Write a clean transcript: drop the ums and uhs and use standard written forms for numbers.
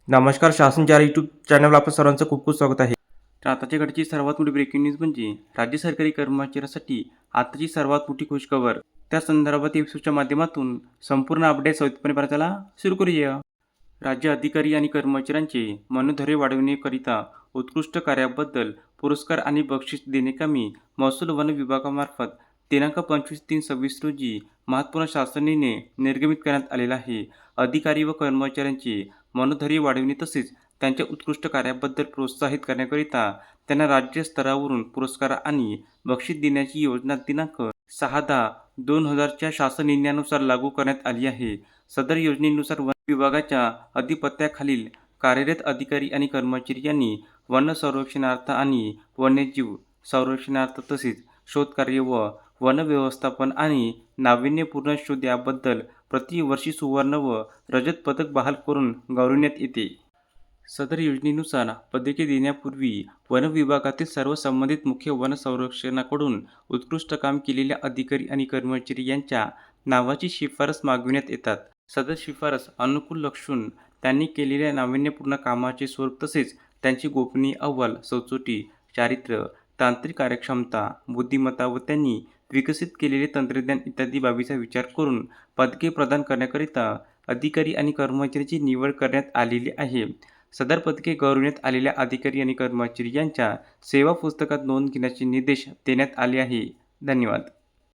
नमस्कार. शासन 4 यूट्यूब चॅनलवर आपलं सर्वांचं खूप खूप स्वागत आहे. तर आताच्या घडीची सर्वात मोठी ब्रेकिंग न्यूज म्हणजे राज्य सरकारी कर्मचाऱ्यांसाठी आताची सर्वात मोठी खुशखबर. त्या संदर्भात एपिसोडच्या माध्यमातून संपूर्ण अपडेट सविस्तरपणे पाहण्याला सुरू करूया. राज्य अधिकारी आणि कर्मचाऱ्यांचे मनोधैर्य वाढविण्याकरिता उत्कृष्ट कार्याबद्दल पुरस्कार आणि बक्षीस देण्याकामी महसूल वन विभागामार्फत दिनांक 25/3/26 रोजी महत्त्वपूर्ण शासन निर्णय निर्गमित करण्यात आलेला आहे. अधिकारी व कर्मचाऱ्यांचे मनोधैर्य वाढविणे तसेच त्यांच्या उत्कृष्ट कार्याबद्दल प्रोत्साहित करण्याकरिता त्यांना राज्य स्तरावरून पुरस्कार आणि बक्षीस देण्याची योजना दिनांक 6/10/2000 च्या शासन निर्णयानुसार लागू करण्यात आली आहे. सदर योजनेनुसार वन विभागाच्या अधिपत्याखालील कार्यरत अधिकारी आणि कर्मचारी यांनी वन संरक्षणार्थ आणि वन्यजीव संरक्षणार्थ तसेच शोधकार्य व वन व्यवस्थापन आणि नाविन्यपूर्ण शोध याबद्दल प्रतिवर्षी सुवर्ण व रजत पदक बहाल करून गौरविण्यात येते. सदर योजनेनुसार पदके देण्यापूर्वी वन विभागातील सर्व संबंधित मुख्य वन संरक्षकांकडून उत्कृष्ट काम केलेल्या अधिकारी आणि कर्मचारी यांच्या नावाची शिफारस मागविण्यात येतात. सदर शिफारस अनुकूल लक्षून त्यांनी केलेल्या नाविन्यपूर्ण कामाचे स्वरूप तसेच त्यांचे गोपनीय अहवाल, सचोटी, चारित्र्य, तांत्रिक कार्यक्षमता, बुद्धिमत्ता व त्यांनी विकसित केलेले तंत्रज्ञान इत्यादी बाबीचा विचार करून पदके प्रदान करण्याकरिता अधिकारी आणि कर्मचाऱ्यांची निवड करण्यात आलेली आहे. सदर पदके गौरविण्यात आलेल्या अधिकारी आणि कर्मचारी यांच्या सेवा पुस्तकात नोंद घेण्याचे निर्देश देण्यात आले आहे. धन्यवाद.